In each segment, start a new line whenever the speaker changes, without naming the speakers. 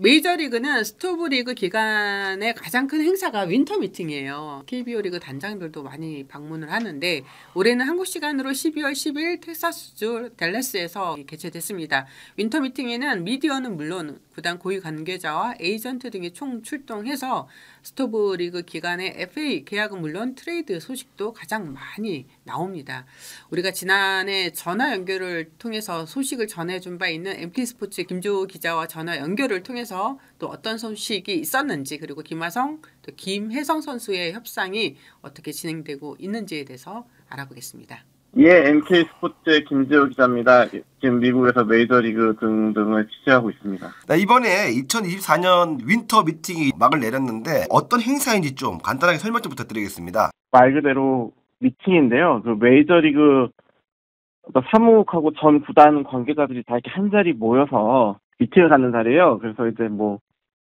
메이저리그는 스토브리그 기간의 가장 큰 행사가 윈터 미팅이에요. KBO 리그 단장들도 많이 방문을 하는데 올해는 한국 시간으로 12월 10일 텍사스주 댈러스에서 개최됐습니다. 윈터 미팅에는 미디어는 물론 구단 고위 관계자와 에이전트 등이 총 출동해서 스토브리그 기간의 FA 계약은 물론 트레이드 소식도 가장 많이 나옵니다. 우리가 지난해 전화 연결을 통해서 소식을 전해준 바 있는 MT스포츠 김주호 기자와 전화 연결을 통해서 또 어떤 소식이 있었는지, 그리고 김하성 또 김혜성 선수의 협상이 어떻게 진행되고 있는지에 대해서 알아보겠습니다.
예, MK스포츠의 김재호 기자입니다. 지금 미국에서 메이저리그 등등을 취재하고 있습니다.
이번에 2024년 윈터 미팅이 막을 내렸는데 어떤 행사인지 좀 간단하게 설명 좀 부탁드리겠습니다.
말 그대로 미팅인데요. 그 메이저리그 사무국하고 전 구단 관계자들이 다 이렇게 한 자리 모여서 미팅을 갖는 자리예요. 그래서 이제 뭐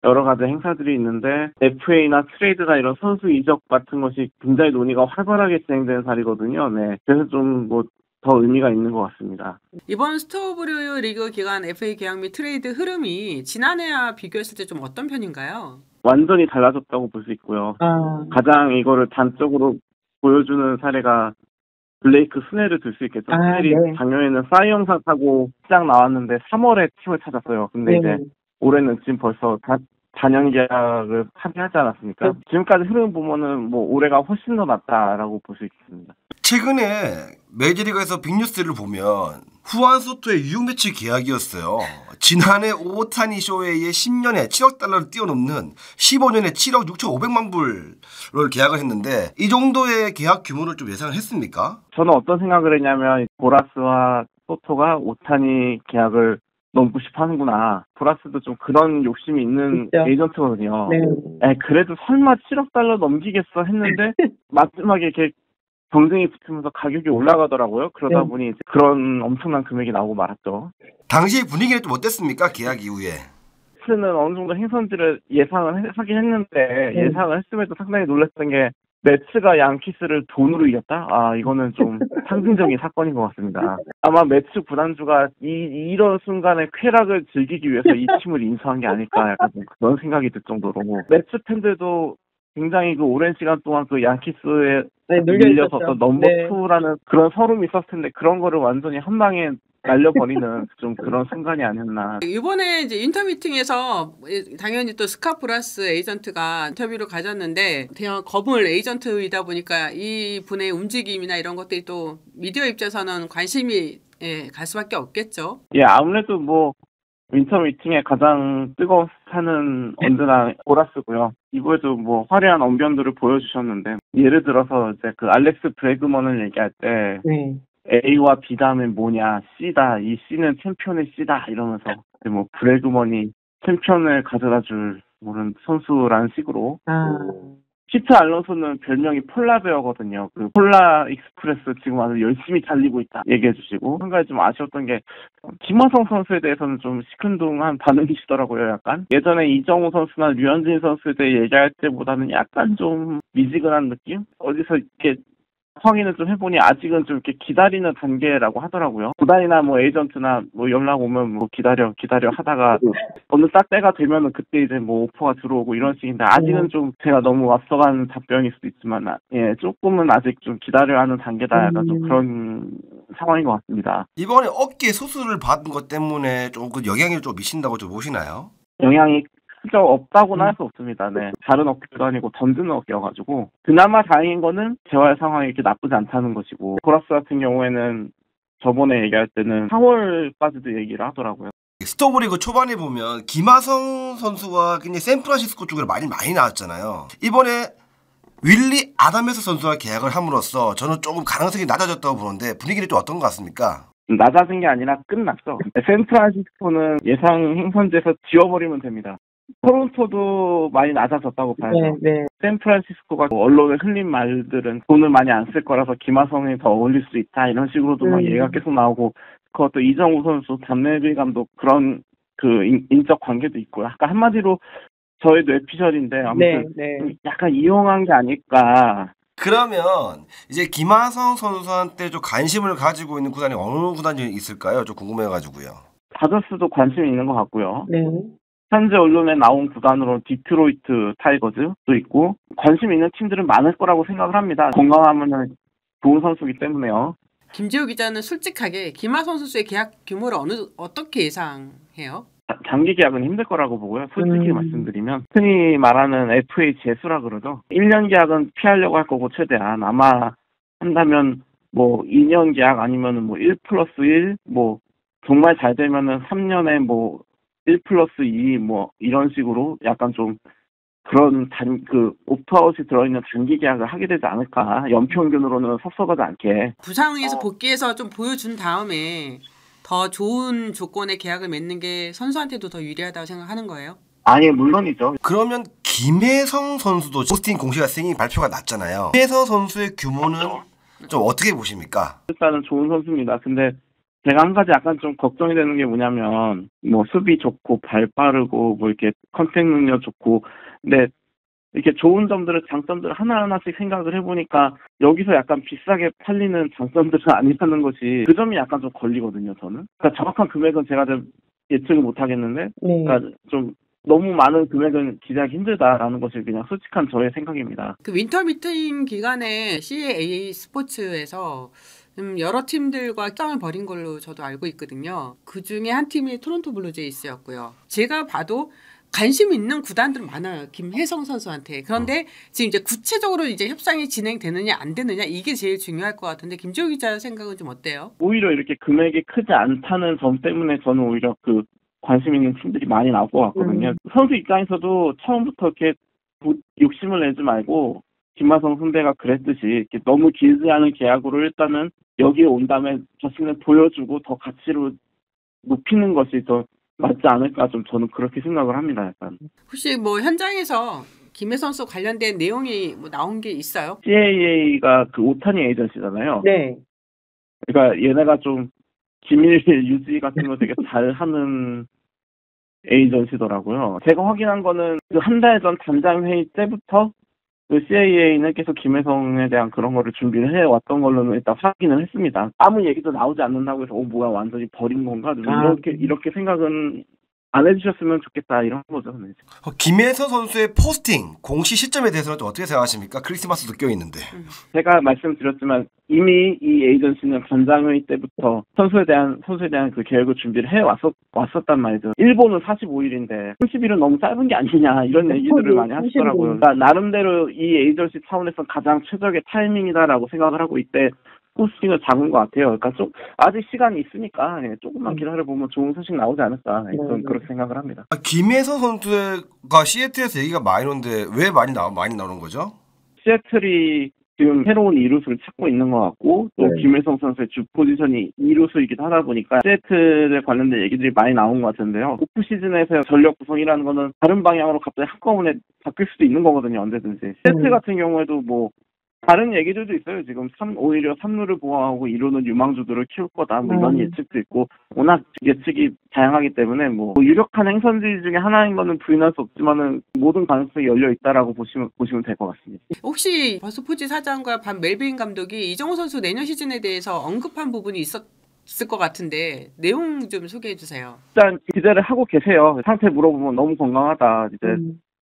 여러 가지 행사들이 있는데 FA나 트레이드나 이런 선수 이적 같은 것이 굉장히 논의가 활발하게 진행되는 자리거든요. 네, 그래서 좀 뭐 더 의미가 있는 것 같습니다.
이번 스토브리그 기간 FA 계약 및 트레이드 흐름이 지난해와 비교했을 때 좀 어떤 편인가요?
완전히 달라졌다고 볼 수 있고요. 가장 이거를 단적으로 보여주는 사례가 블레이크 스넬을 들 수 있겠죠. 스넬이
네.
작년에는 사이 영상 타고 시장 나왔는데 3월에 팀을 찾았어요. 근데 이제 올해는 지금 벌써 4년 계약을 합의하지 않았습니까? 지금까지 흐름 보면은 뭐 올해가 훨씬 더 낫다라고 볼 수 있습니다.
최근에 메이저리그에서 빅뉴스를 보면 후안 소토의 유용 매치 계약이었어요. 지난해 오타니 쇼헤이의 10년에 7억 달러를 뛰어넘는 15년에 7억 6,500만 불을 계약을 했는데 이 정도의 계약 규모를 좀 예상을 했습니까?
저는 어떤 생각을 했냐면 보라스와 소토가 오타니 계약을 넘고 싶어 하는구나. 보라스도 좀 그런 욕심이 있는
진짜?
에이전트거든요.
네.
그래도 설마 7억 달러 넘기겠어 했는데 마지막에 이렇게 경쟁이 붙으면서 가격이 올라가더라고요. 그러다 보니 이제 그런 엄청난 금액이 나오고 말았죠.
당시 분위기는 좀 어땠습니까? 계약 이후에.
는 어느 정도 행선지를 예상을 하긴 했는데 예상을 했음에도 상당히 놀랐던 게 매츠가 양키스를 돈으로 이겼다? 이거는 좀 상징적인 사건인 것 같습니다. 아마 매츠 구단주가 이런 순간에 쾌락을 즐기기 위해서 이 팀을 인수한 게 아닐까 약간 그런 생각이 들 정도로 매츠 팬들도 굉장히 그 오랜 시간 동안 그 양키스에 밀려서 넘버 2라는 그런 서름이 있었을 텐데 그런 거를 완전히 한 방에 날려버리는 좀 그런 순간이 아니었나.
이번에 이제 인터 미팅에서 당연히 또 스카 브라스 에이전트가 인터뷰를 가졌는데 그냥 거물 에이전트이다 보니까 이 분의 움직임이나 이런 것들이 또 미디어 입장에서는 관심이 갈 수밖에 없겠죠.
예, 아무래도 뭐 윈터 미팅의 가장 뜨거운 스타는 언제나 보라스고요. 이번에도 뭐 화려한 언변들을 보여주셨는데 예를 들어서 이제 그 알렉스 브래그먼을 얘기할 때 A와 B 다음엔 뭐냐, C다. 이 C는 챔피언의 C다. 이러면서 뭐 브래그먼이 챔피언을 가져다 줄 모르는 선수라는 식으로. 피트 알론소는 별명이 폴라베어거든요. 그 폴라 익스프레스 지금 아주 열심히 달리고 있다 얘기해 주시고 한 가지 좀 아쉬웠던 게 김하성 선수에 대해서는 좀 시큰둥한 반응이시더라고요. 약간 예전에 이정우 선수나 류현진 선수에 대해 얘기할 때보다는 약간 좀 미지근한 느낌? 어디서 이렇게 확인을 좀 해보니 아직은 좀 이렇게 기다리는 단계라고 하더라고요. 구단이나 뭐 에이전트나 뭐 연락 오면 뭐 기다려 하다가 어느 딱 때가 되면은 그때 이제 뭐 오퍼가 들어오고 이런 식인데 아직은 좀 제가 너무 앞서간 답변일 수도 있지만 조금은 아직 좀 기다려야 하는 단계다. 약간 좀 그런 상황인 것 같습니다.
이번에 어깨 수술을 받은 것 때문에 조금 영향이 좀 미친다고 좀 보시나요?
영향이 없다고는 할 수 없습니다. 네. 다른 어깨도 아니고 던지는 어깨여가지고 그나마 다행인 거는 재활 상황이 이렇게 나쁘지 않다는 것이고 보라스 같은 경우에는 저번에 얘기할 때는 4월까지도 얘기를 하더라고요.
스토브리그 초반에 보면 김하성 선수가 굉장히 샌프란시스코 쪽으로 많이 나왔잖아요. 이번에 윌리 아담에스 선수와 계약을 함으로써 저는 조금 가능성이 낮아졌다고 보는데 분위기는 좀 어떤 것 같습니까?
낮아진 게 아니라 끝났어. 샌프란시스코는 예상 행선지에서 지워버리면 됩니다. 토론토도 많이 낮아졌다고 봐야죠. 샌프란시스코가 언론에 흘린 말들은 돈을 많이 안 쓸 거라서 김하성이 더 어울릴 수 있다 이런 식으로도 막 얘기가 계속 나오고 그것도 이정우 선수, 담내비 감독 그런 그 인적 관계도 있고요. 아까 한마디로 저희도 에피셜인데 아무튼 약간 이용한 게 아닐까.
그러면 이제 김하성 선수한테 좀 관심을 가지고 있는 구단이 어느 구단이 있을까요? 좀 궁금해가지고요.
다저스도 관심이 있는 것 같고요. 현재 언론에 나온 구단으로 디트로이트 타이거즈도 있고 관심 있는 팀들은 많을 거라고 생각을 합니다. 건강하면 좋은 선수이기 때문에요.
김재우 기자는 솔직하게 김하성 선수의 계약 규모를 어떻게 예상해요?
장기 계약은 힘들 거라고 보고요. 솔직히 말씀드리면 흔히 말하는 FA 재수라 그러죠. 1년 계약은 피하려고 할 거고 최대한 아마 한다면 뭐 2년 계약 아니면은 뭐 1+1 뭐 정말 잘 되면은 3년에 뭐 1+2 뭐 이런 식으로 약간 좀 그런 옵트아웃이 들어있는 단기 계약을 하게 되지 않을까. 연평균으로는 섭섭하지 않게.
부상에서 복귀해서 좀 보여준 다음에 더 좋은 조건의 계약을 맺는 게 선수한테도 더 유리하다고 생각하는 거예요?
아니 물론이죠.
그러면 김혜성 선수도 포스팅 공식 활동이 발표가 났잖아요. 김혜성 선수의 규모는 좀 어떻게 보십니까?
일단은 좋은 선수입니다. 근데 제가 한 가지 약간 좀 걱정이 되는 게 뭐냐면 뭐 수비 좋고 발 빠르고 뭐 이렇게 컨택 능력 좋고 근데 이렇게 좋은 점들을 장점들을 하나하나씩 생각을 해보니까 여기서 약간 비싸게 팔리는 장점들은 아니라는 것이 그 점이 약간 좀 걸리거든요, 저는. 그러니까 정확한 금액은 제가 좀 예측을 못 하겠는데 그러니까 좀 너무 많은 금액은 기대하기 힘들다라는 것이 그냥 솔직한 저의 생각입니다.
그 윈터 미팅 기간에 CAA 스포츠에서 여러 팀들과 싸움을 벌인 걸로 저도 알고 있거든요. 그 중에 한 팀이 토론토 블루제이스였고요. 제가 봐도 관심 있는 구단들 많아요. 김혜성 선수한테. 그런데 지금 이제 구체적으로 이제 협상이 진행되느냐 안 되느냐 이게 제일 중요할 것 같은데 김재우 기자 생각은 좀 어때요?
오히려 이렇게 금액이 크지 않다는 점 때문에 저는 오히려 그 관심 있는 팀들이 많이 나올 것 같거든요. 선수 입장에서도 처음부터 이렇게 욕심을 내지 말고 김하성 선배가 그랬듯이 이렇게 너무 길지 않은 계약으로 일단은 여기에 온 다음에 자신을 보여주고 더 가치로 높이는 것이 더 맞지 않을까 좀 저는 그렇게 생각을 합니다. 약간.
혹시 뭐 현장에서 김혜성 선수 관련된 내용이 뭐 나온 게 있어요?
CAA가 그 오타니 에이전시잖아요.
네.
그러니까 얘네가 좀 기밀 유지 같은 거 되게 잘하는 에이전시더라고요. 제가 확인한 거는 그 한 달 전 단장 회의 때부터 그 CAA는 계속 김혜성에 대한 그런 거를 준비를 해왔던 걸로는 일단 확인을 했습니다. 아무 얘기도 나오지 않는다고 해서 뭐야 완전히 버린 건가? 이렇게 생각은 안 해주셨으면 좋겠다 이런 거죠. 네.
김혜성 선수의 포스팅 공식 시점에 대해서는 좀 어떻게 생각하십니까? 크리스마스도 껴있는데.
제가 말씀드렸지만 이미 이 에이전시는 단장회의 때부터 선수에 대한 그 계획을 준비를 해왔었단 말이죠. 일본은 45일인데 30일은 너무 짧은 게 아니냐 이런 얘기들을 많이 하시더라고요. 그러니까 나름대로 이 에이전시 차원에서 가장 최적의 타이밍이다라고 생각을 하고 이때 포스팅을 잡은 것 같아요. 그러니까 좀 아직 시간이 있으니까 조금만 기다려보면 좋은 소식 나오지 않을까 저는 그렇게 생각을 합니다.
김혜성 선수가 시애틀에서 얘기가 많이 나오는데 왜 많이 나오는 거죠?
시애틀이 지금 새로운 이루수를 찾고 있는 것 같고 또 김혜성 선수의 주 포지션이 이루수이기도 하다 보니까 시애틀에 관련된 얘기들이 많이 나온 것 같은데요. 오프 시즌에서 전력 구성이라는 거는 다른 방향으로 갑자기 한꺼번에 바뀔 수도 있는 거거든요. 언제든지. 시애틀 같은 경우에도 뭐 다른 얘기들도 있어요. 지금 오히려 3루를 보강하고 2루는 유망주들을 키울 거다. 뭐 이런 예측도 있고 워낙 예측이 다양하기 때문에 뭐 유력한 행선지 중에 하나인 거는 부인할 수 없지만은 모든 가능성이 열려 있다라고 보시면 될 것 같습니다.
혹시 버스포지 사장과 반 멜빈 감독이 이정우 선수 내년 시즌에 대해서 언급한 부분이 있을 것 같은데 내용 좀 소개해 주세요.
일단 기대를 하고 계세요. 상태 물어보면 너무 건강하다. 이제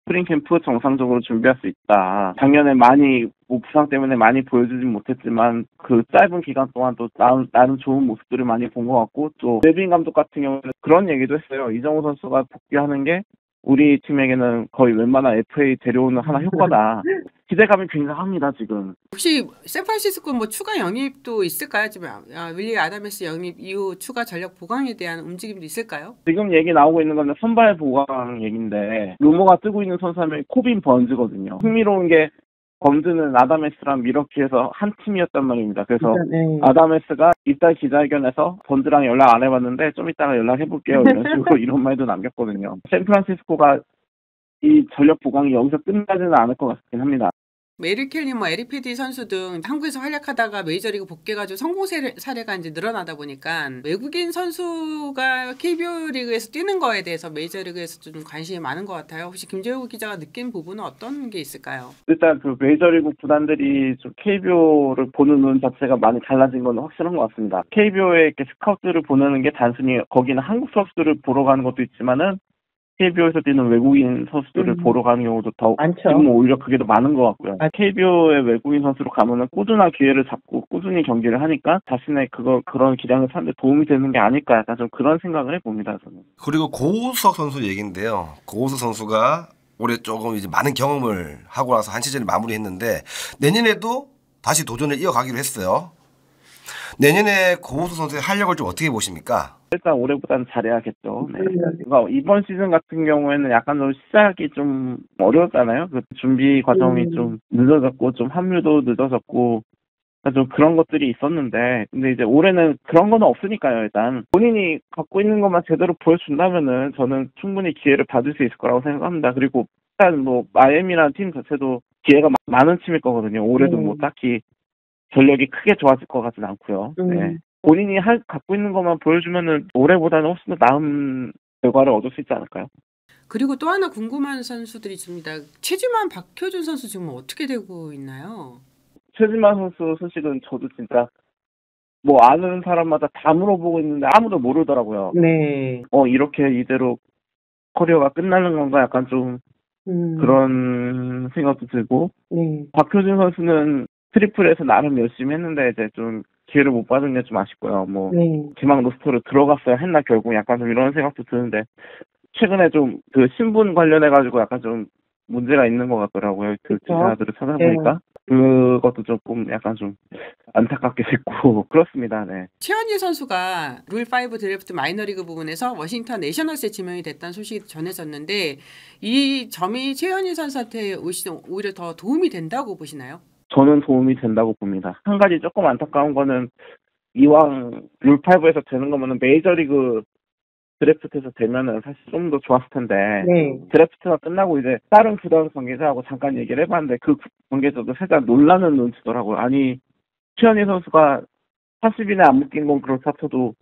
스프링 캠프 정상적으로 준비할 수 있다. 작년에 많이 부상 때문에 많이 보여주진 못했지만 그 짧은 기간 동안 또 나름 좋은 모습들을 많이 본 것 같고 또 멜빈 감독 같은 경우는 그런 얘기도 했어요. 이정우 선수가 복귀하는 게 우리 팀에게는 거의 웬만한 FA 데려오는 하나 효과다. 기대감이 굉장합니다 지금.
혹시 샌프란시스코 뭐 추가 영입도 있을까요? 지금 윌리 아담스 영입 이후 추가 전력 보강에 대한 움직임도 있을까요?
지금 얘기 나오고 있는 건 선발 보강 얘기인데 루머가 뜨고 있는 선수 하면 코빈 번즈거든요. 흥미로운 게 번즈는 아담스랑 미러키에서 한 팀이었단 말입니다. 그래서 아담스가 이달 기자회견에서 번즈랑 연락 안 해봤는데 좀 이따가 연락해볼게요. 이런 식으로 이런 말도 남겼거든요. 샌프란시스코가 이 전력 보강이 여기서 끝나지는 않을 것 같긴 합니다.
메리 켈리, 에릭 패디 선수 등 한국에서 활약하다가 메이저리그 복귀해가지고 성공 사례가 이제 늘어나다 보니까 외국인 선수가 KBO 리그에서 뛰는 거에 대해서 메이저리그에서 좀 관심이 많은 것 같아요. 혹시 김재우 기자가 느낀 부분은 어떤 게 있을까요?
일단 그 메이저리그 구단들이 좀 KBO를 보는 눈 자체가 많이 달라진 건 확실한 것 같습니다. KBO에 이렇게 스카우트를 보내는 게 단순히 거기는 한국 선수들을 보러 가는 것도 있지만은 KBO에서 뛰는 외국인 선수들을 보러 가는 경우도 더
많죠.
지금 오히려 그게 더 많은 것 같고요. KBO의 외국인 선수로 가면은 꾸준한 기회를 잡고 꾸준히 경기를 하니까 자신의 그런 기량을 찾는 데 도움이 되는 게 아닐까 약간 좀 그런 생각을 해봅니다. 저는.
그리고 고우석 선수 얘기인데요. 고우석 선수가 올해 조금 이제 많은 경험을 하고 나서 한 시즌을 마무리했는데 내년에도 다시 도전을 이어가기로 했어요. 내년에 고우석 선수의 활약을 좀 어떻게 보십니까?
일단 올해보다는 잘해야겠죠. 네. 그러니까 이번 시즌 같은 경우에는 약간 좀 시작이 좀 어려웠잖아요. 그 준비 과정이 좀 늦어졌고 좀 합류도 늦어졌고 좀 그런 것들이 있었는데 근데 이제 올해는 그런 건 없으니까요. 일단 본인이 갖고 있는 것만 제대로 보여준다면은 저는 충분히 기회를 받을 수 있을 거라고 생각합니다. 그리고 일단 뭐 마이애미라는 팀 자체도 기회가 많은 팀일 거거든요. 올해도 뭐 딱히 전력이 크게 좋아질 것 같지는 않고요. 네. 본인이 갖고 있는 것만 보여주면은 올해보다는 훨씬 더 나은 결과를 얻을 수 있지 않을까요?
그리고 또 하나 궁금한 선수들이 있습니다. 최지만 박효준 선수 지금 어떻게 되고 있나요?
최지만 선수 소식은 저도 진짜 뭐 아는 사람마다 다 물어보고 있는데 아무도 모르더라고요.
네.
이렇게 이대로 커리어가 끝나는 건가 약간 좀 그런 생각도 들고 박효준 선수는 트리플에서 나름 열심히 했는데 이제 좀 기회를 못 받은 게 좀 아쉽고요. 뭐 개막 로스터로 들어갔어야 했나 결국 약간 좀 이런 생각도 드는데 최근에 좀 그 신분 관련해 가지고 약간 좀 문제가 있는 것 같더라고요. 그 기사들을 찾아보니까 그것도 조금 약간 좀 안타깝게 됐고 그렇습니다. 네.
최원일 선수가 룰5 드래프트 마이너리그 부분에서 워싱턴 내셔널스에 지명이 됐다는 소식이 전해졌는데 이 점이 최원일 선수한테 오히려 더 도움이 된다고 보시나요?
저는 도움이 된다고 봅니다. 한 가지 조금 안타까운 거는 이왕 룰5에서 되는 거면은 메이저리그 드래프트에서 되면은 사실 좀 더 좋았을 텐데 드래프트가 끝나고 이제 다른 구단 관계자하고 잠깐 얘기를 해봤는데 그 관계자도 살짝 놀라는 눈치더라고요. 아니 최현희 선수가 40인에 안 묶인 건 그렇다 쳐도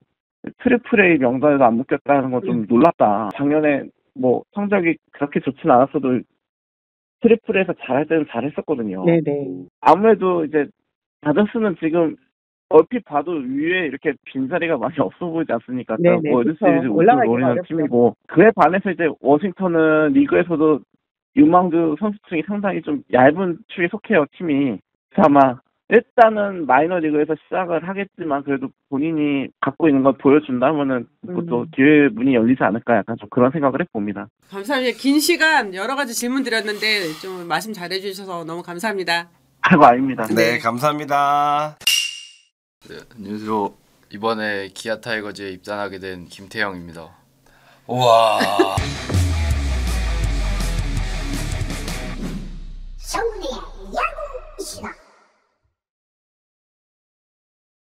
트리플 A 명단에도 안 묶였다는 건 좀 놀랐다. 작년에 뭐 성적이 그렇게 좋진 않았어도 트리플에서 잘할 때는 잘했었거든요. 아무래도 이제 다저스는 지금 얼핏 봐도 위에 이렇게 빈자리가 많이 없어 보이지 않습니까? 월드시리즈 우승을 노리는 팀이고 그에 반해서 이제 워싱턴은 리그에서도 유망주 선수층이 상당히 좀 얇은 축에 속해요. 팀이. 아마 일단은 마이너리그에서 시작을 하겠지만 그래도 본인이 갖고 있는 걸 보여준다면은 또 기회 문이 열리지 않을까 약간 좀 그런 생각을 해봅니다.
감사합니다. 긴 시간 여러 가지 질문 드렸는데 좀 말씀 잘해주셔서 너무 감사합니다.
아이고 아닙니다.
네, 감사합니다.
네, 안녕하세요. 이번에 기아 타이거즈에 입단하게 된 김태형입니다.
우와.